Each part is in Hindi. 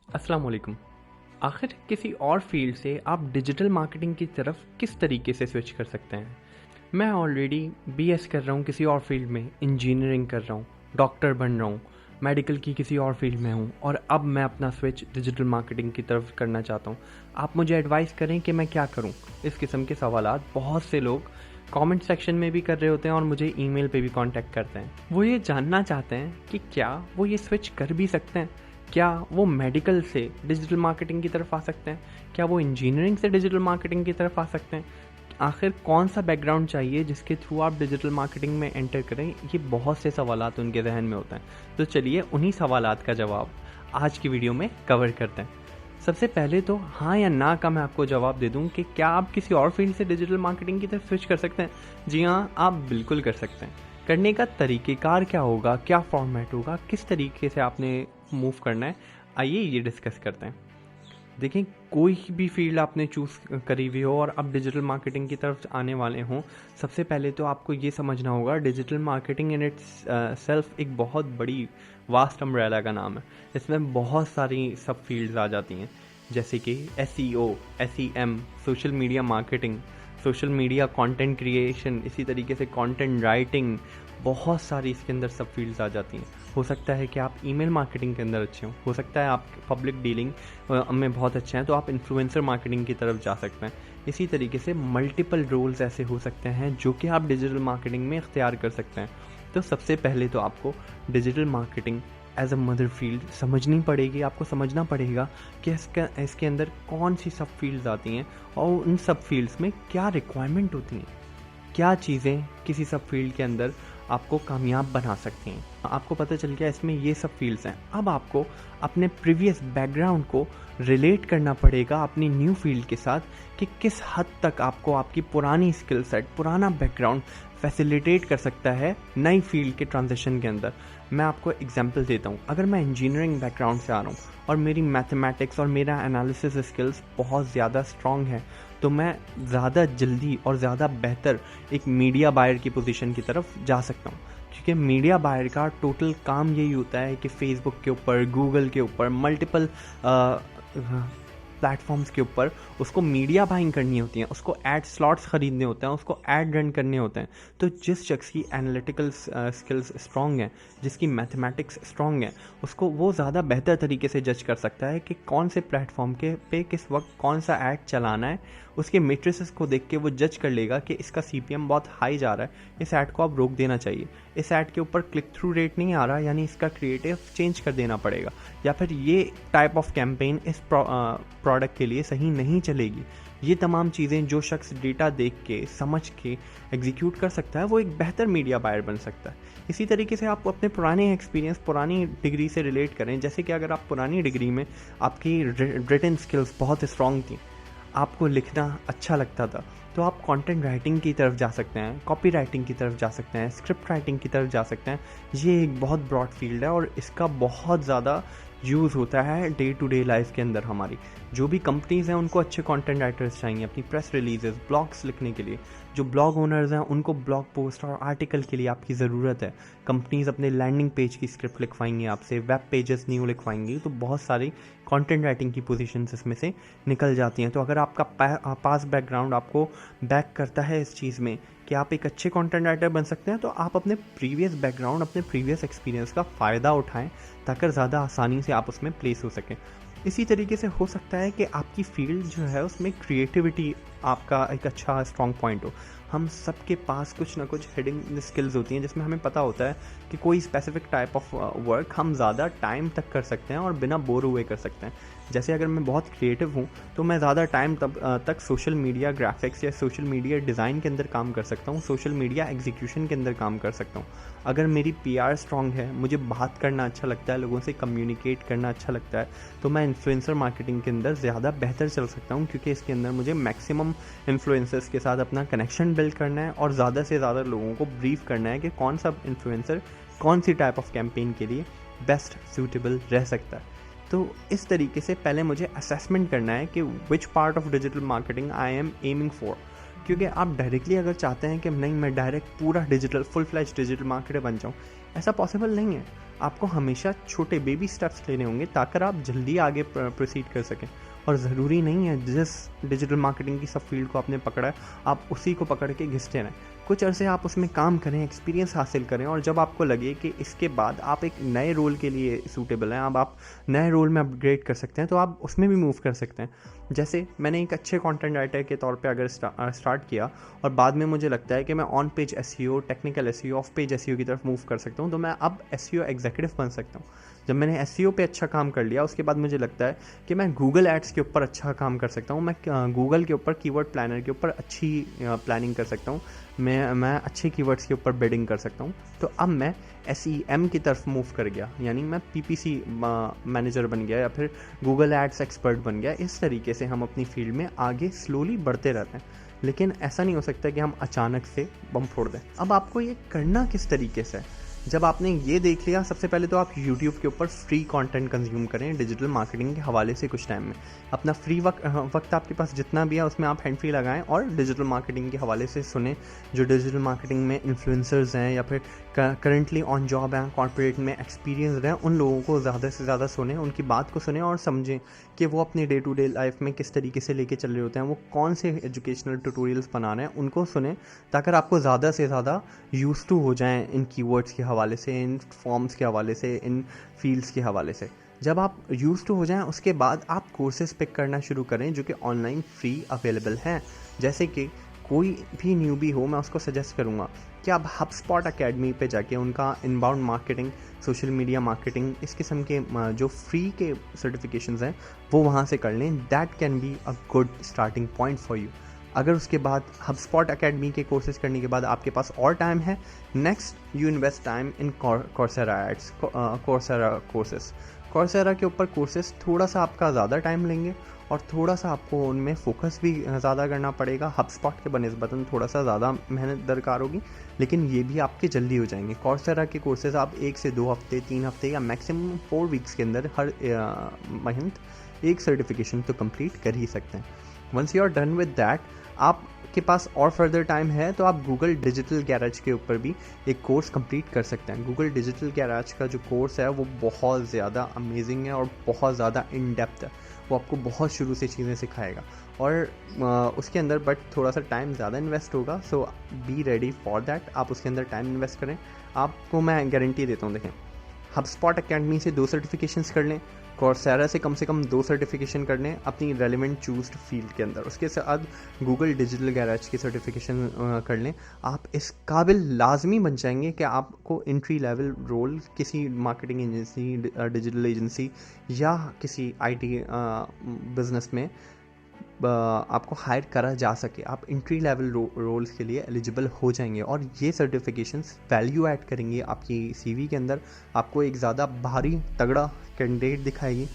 अस्सलाम वालेकुम। आखिर किसी और फील्ड से आप डिजिटल मार्केटिंग की तरफ किस तरीके से स्विच कर सकते हैं? मैं ऑलरेडी बीएस कर रहा हूँ किसी और फील्ड में, इंजीनियरिंग कर रहा हूँ, डॉक्टर बन रहा हूँ, मेडिकल की किसी और फील्ड में हूँ और अब मैं अपना स्विच डिजिटल मार्केटिंग की तरफ करना चाहता हूँ। आप मुझे एडवाइस करें कि मैं क्या करूँ? इस किस्म के सवालात बहुत से लोग कमेंट सेक्शन में भी कर रहे होते हैं और मुझे ईमेल पे भी कांटेक्ट करते हैं। वो ये जानना चाहते हैं कि क्या वो ये स्विच कर भी सकते हैं? क्या वो मेडिकल से डिजिटल मार्केटिंग की तरफ आ सकते हैं? क्या वो इंजीनियरिंग से डिजिटल मार्केटिंग की तरफ आ सकते हैं? आखिर कौन सा बैकग्राउंड चाहिए जिसके थ्रू आप डिजिटल मार्केटिंग में एंटर करें? ये बहुत से सवालात उनके जहन में होते हैं। तो चलिए उन्हीं सवालात का जवाब आज की वीडियो में कवर करते हैं। सबसे पहले तो हाँ या ना का मैं आपको जवाब दे दूं कि क्या आप किसी और फील्ड से डिजिटल मार्केटिंग की तरफ स्विच कर सकते हैं? जी हाँ, आप बिल्कुल कर सकते हैं। करने का तरीक़ेकार क्या होगा, क्या फॉर्मेट होगा, किस तरीके से आपने मूव करना है, आइए ये डिस्कस करते हैं। देखें, कोई भी फील्ड आपने चूज़ करी हुई हो और अब डिजिटल मार्केटिंग की तरफ आने वाले हों, सबसे पहले तो आपको ये समझना होगा digital marketing in its self एक बहुत बड़ी वास्ट अम्ब्रेला का नाम है। इसमें बहुत सारी सब फील्ड्स आ जाती हैं, जैसे कि SEO, SEM, social media marketing, social media content creation, इसी तरीके से कंटेंट राइटिंग, बहुत सारी इसके अंदर सब फील्ड्स आ जाती हैं। हो सकता है कि आप ईमेल मार्केटिंग के अंदर अच्छे हो सकता है आप पब्लिक डीलिंग में बहुत अच्छे हैं तो आप इन्फ्लुएंसर मार्केटिंग की तरफ जा सकते हैं। इसी तरीके से मल्टीपल रोल्स ऐसे हो सकते हैं जो कि आप डिजिटल मार्केटिंग में इख्तियार कर सकते हैं। तो सबसे पहले तो आपको digital marketing as a mother field समझनी पड़ेगी। आपको समझना पड़ेगा कि इसके अंदर कौन सी सब फील्ड्स आती हैं और उन सब फील्ड्स में क्या रिक्वायरमेंट होती हैं, क्या चीज़ें किसी सब फील्ड के अंदर आपको कामयाब बना सकती हैं। आपको पता चल गया इसमें ये सब फील्ड्स हैं। अब आपको अपने प्रीवियस बैकग्राउंड को रिलेट करना पड़ेगा अपनी न्यू फील्ड के साथ कि किस हद तक आपको आपकी पुरानी स्किल सेट, पुराना बैकग्राउंड फैसिलिटेट कर सकता है नई फील्ड के ट्रांजिशन के अंदर। मैं आपको एग्जांपल देता हूँ। अगर मैं इंजीनियरिंग बैकग्राउंड से आ रहा हूँ और मेरी मैथमेटिक्स और मेरा एनालिसिस स्किल्स बहुत ज़्यादा स्ट्रॉन्ग है, तो मैं ज़्यादा जल्दी और ज़्यादा बेहतर एक मीडिया बायर की पोजीशन की तरफ जा सकता हूँ। क्योंकि मीडिया बायर का टोटल काम यही होता है कि फेसबुक के ऊपर, गूगल के ऊपर, मल्टीपल प्लेटफॉर्म्स के ऊपर उसको मीडिया बाइंग करनी होती है, उसको एड स्लॉट्स खरीदने होते हैं, उसको एड रन करने होते हैं। तो जिस शख्स की एनालिटिकल स्किल्स स्ट्रॉन्ग हैं, जिसकी मैथमेटिक्स स्ट्रॉन्ग है, उसको वो ज़्यादा बेहतर तरीके से जज कर सकता है कि कौन से प्लेटफॉर्म के पे किस वक्त कौन सा ऐड चलाना है। उसके मेट्रिसेस को देख के वो जज कर लेगा कि इसका CPM बहुत हाई जा रहा है, इस ऐड को अब रोक देना चाहिए, इस ऐड के ऊपर क्लिक थ्रू रेट नहीं आ रहा, यानी इसका क्रिएटिव चेंज कर देना पड़ेगा, या फिर ये टाइप ऑफ कैंपेन इस प्रोडक्ट के लिए सही नहीं चलेगी। ये तमाम चीज़ें जो शख्स डेटा देख के, समझ के एग्जीक्यूट कर सकता है, वो एक बेहतर मीडिया बायर बन सकता है। इसी तरीके से आप अपने पुराने एक्सपीरियंस, पुरानी डिग्री से रिलेट करें। जैसे कि अगर आप पुरानी डिग्री में आपकी रिटन स्किल्स बहुत स्ट्रॉन्ग थी, आपको लिखना अच्छा लगता था, तो आप कंटेंट राइटिंग की तरफ जा सकते हैं, कॉपी राइटिंग की तरफ जा सकते हैं, स्क्रिप्ट राइटिंग की तरफ जा सकते हैं। ये एक बहुत ब्रॉड फील्ड है और इसका बहुत ज़्यादा यूज़ होता है डे टू डे लाइफ के अंदर। हमारी जो भी कंपनीज़ हैं उनको अच्छे कंटेंट राइटर्स चाहिए अपनी प्रेस रिलीजेस, ब्लॉग्स लिखने के लिए। जो ब्लॉग ओनर्स हैं उनको ब्लॉग पोस्ट और आर्टिकल के लिए आपकी ज़रूरत है। कंपनीज़ अपने लैंडिंग पेज की स्क्रिप्ट लिखवाएंगी आपसे, वेब पेजेस न्यू लिखवाएंगी, तो बहुत सारी कंटेंट राइटिंग की पोजीशंस इसमें से निकल जाती हैं। तो अगर आपका पास बैकग्राउंड आपको बैक करता है इस चीज़ में कि आप एक अच्छे कंटेंट राइटर बन सकते हैं, तो आप अपने प्रीवियस बैकग्राउंड, अपने प्रीवियस एक्सपीरियंस का फ़ायदा उठाएं ताकि ज़्यादा आसानी से आप उसमें प्लेस हो सकें। इसी तरीके से हो सकता है कि आपकी फील्ड जो है उसमें क्रिएटिविटी आपका एक अच्छा स्ट्रॉन्ग पॉइंट हो। हम सबके पास कुछ ना कुछ हिडन स्किल्स होती हैं जिसमें हमें पता होता है कि कोई स्पेसिफिक टाइप ऑफ वर्क हम ज़्यादा टाइम तक कर सकते हैं और बिना बोर हुए कर सकते हैं। जैसे अगर मैं बहुत क्रिएटिव हूँ तो मैं ज़्यादा टाइम तक सोशल मीडिया ग्राफिक्स या सोशल मीडिया डिज़ाइन के अंदर काम कर सकता हूँ, सोशल मीडिया एग्जीक्यूशन के अंदर काम कर सकता हूँ। अगर मेरी PR स्ट्रॉन्ग है, मुझे बात करना अच्छा लगता है, लोगों से कम्युनिकेट करना अच्छा लगता है, तो मैं इन्फ्लुएंसर मार्केटिंग के अंदर ज़्यादा बेहतर चल सकता हूँ, क्योंकि इसके अंदर मुझे मैक्सिमम इन्फ्लुएंसर्स के साथ अपना कनेक्शन बिल्ड करना है और ज़्यादा से ज़्यादा लोगों को ब्रीफ करना है कि कौन सा इन्फ्लुएंसर कौन सी टाइप ऑफ कैंपेन के लिए बेस्ट सूटेबल रह सकता है। तो इस तरीके से पहले मुझे असेसमेंट करना है कि which part of digital marketing I am aiming for. क्योंकि आप डायरेक्टली अगर चाहते हैं कि नहीं मैं डायरेक्ट पूरा digital full flash digital marketer बन जाऊँ, ऐसा पॉसिबल नहीं है। आपको हमेशा छोटे बेबी स्टेप्स लेने होंगे ताकि आप जल्दी आगे प्रोसीड कर सकें। और ज़रूरी नहीं है जिस डिजिटल मार्केटिंग की सब फील्ड को आपने पकड़ा है आप उसी को पकड़ के घिसते रहें। कुछ अरसे आप उसमें काम करें, एक्सपीरियंस हासिल करें, और जब आपको लगे कि इसके बाद आप एक नए रोल के लिए सूटेबल हैं, अब आप नए रोल में अपग्रेड कर सकते हैं, तो आप उसमें भी मूव कर सकते हैं। जैसे मैंने एक अच्छे कंटेंट राइटर के तौर पे अगर स्टार्ट किया और बाद में मुझे लगता है कि मैं on page SEO, technical SEO, of page SEO की तरफ मूव कर सकता हूँ, तो मैं अब एसईओ एग्जीक्यूटिव बन सकता हूँ। जब मैंने एसईओ पे अच्छा काम कर लिया उसके बाद मुझे लगता है कि मैं गूगल एड्स के ऊपर अच्छा काम कर सकता हूँ, मैं गूगल के ऊपर कीवर्ड प्लानर के ऊपर अच्छी प्लानिंग कर सकता हूँ, मैं अच्छे कीवर्ड्स के ऊपर बिडिंग कर सकता हूँ। तो अब मैं SEM की तरफ मूव कर गया, यानी मैं PPC मैनेजर बन गया या फिर गूगल एड्स एक्सपर्ट बन गया। इस तरीके से हम अपनी फील्ड में आगे स्लोली बढ़ते रहते हैं, लेकिन ऐसा नहीं हो सकता कि हम अचानक से बम फोड़ दें। अब आपको ये करना किस तरीके से है? जब आपने ये देख लिया, सबसे पहले तो आप YouTube के ऊपर फ्री कंटेंट कंज्यूम करें डिजिटल मार्केटिंग के हवाले से। कुछ टाइम में अपना फ्री वक्त आपके पास जितना भी है उसमें आप हैंड फ्री लगाएं और डिजिटल मार्केटिंग के हवाले से सुने। जो डिजिटल मार्केटिंग में इन्फ्लुएंसर्स हैं या फिर करंटली ऑन जॉब हैं, कॉर्पोरेट में एक्सपीरियंस हैं, उन लोगों को ज़्यादा से ज़्यादा सुने, उनकी बात को सुने और समझें कि वो अपनी डे टू डे लाइफ में किस तरीके से लेके चल रहे होते हैं, वो कौन से एजुकेशनल ट्यूटोरियल्स बना रहे हैं, उनको सुने, ताकि आपको ज़्यादा से ज़्यादा यूज टू हो जाएं इन कीवर्ड्स के हवाले से, इन फॉर्म्स के हवाले से, इन फील्ड्स के हवाले से। जब आप यूज टू हो जाएं उसके बाद आप कोर्सेज पिक करना शुरू करें जो कि ऑनलाइन फ्री अवेलेबल हैं। जैसे कि कोई भी न्यूबी हो, मैं उसको सजेस्ट करूँगा कि आप HubSpot अकेडमी पे जाके उनका inbound marketing, social media marketing, इस किस्म के जो फ्री के सर्टिफिकेशंस हैं वो वहाँ से कर लें। That can be a good starting point for you. अगर उसके बाद HubSpot अकेडमी के कोर्सेज करने के बाद आपके पास और टाइम है, next you invest time in Coursera ads, Coursera courses. Coursera के ऊपर कोर्सेज थोड़ा सा आपका ज़्यादा टाइम लेंगे और थोड़ा सा आपको उनमें फोकस भी ज़्यादा करना पड़ेगा। HubSpot के बनिस्बतन थोड़ा सा ज़्यादा मेहनत दरकार होगी, लेकिन ये भी आपके जल्दी हो जाएंगे। Coursera के कोर्सेज आप 1 से 2 हफ्ते, 3 हफ्ते या मैक्सिमम 4 वीक्स के अंदर हर मंथ एक सर्टिफिकेशन तो कंप्लीट कर ही सकते हैं। Once you are done with that, आपके पास और फर्दर टाइम है तो आप गूगल डिजिटल गैराज के ऊपर भी एक कोर्स कंप्लीट कर सकते हैं। गूगल डिजिटल गैराज का जो कोर्स है वो बहुत ज़्यादा अमेजिंग है और बहुत ज़्यादा इन डेप्थ है। वो आपको बहुत शुरू से चीज़ें सिखाएगा और उसके अंदर बट थोड़ा सा टाइम ज़्यादा इन्वेस्ट होगा। सो बी रेडी फॉर दैट। आप उसके अंदर टाइम इन्वेस्ट करें, आपको मैं गारंटी देता हूँ। देखें, HubSpot अकेडमी से 2 सर्टिफिकेशंस कर लें, Coursera से कम 2 सर्टिफिकेशन कर लें अपनी रेलिवेंट चूज्ड फील्ड के अंदर। उसके साथ गूगल डिजिटल गैराज की सर्टिफिकेशन कर लें। आप इस काबिल लाजमी बन जाएंगे कि आपको एंट्री लेवल रोल किसी मार्केटिंग एजेंसी, डिजिटल एजेंसी या किसी IT बिजनेस में आपको हायर करा जा सके। आप एंट्री लेवल रोल्स के लिए एलिजिबल हो जाएंगे और ये सर्टिफिकेशंस वैल्यू ऐड करेंगे आपकी CV के अंदर, आपको एक ज़्यादा भारी तगड़ा कैंडिडेट दिखाएगी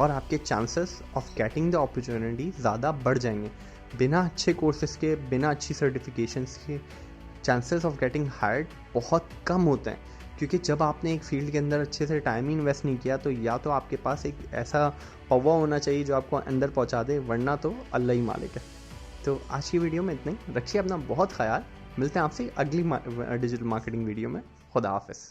और आपके chances of getting the opportunity ज़्यादा बढ़ जाएंगे। बिना अच्छे कोर्सेज के, बिना अच्छी सर्टिफिकेशंस के चांसेस ऑफ गेटिंग हायर्ड बहुत कम होते हैं, क्योंकि जब आपने एक फील्ड के अंदर अच्छे से टाइम ही इन्वेस्ट नहीं किया तो या तो आपके पास एक ऐसा पौवा होना चाहिए जो आपको अंदर पहुंचा दे, वरना तो अल्लाह ही मालिक है। तो आज की वीडियो में इतना ही। रखिए अपना बहुत ख्याल। मिलते हैं आपसे अगली डिजिटल मार्केटिंग वीडियो में। खुदा हाफिज़।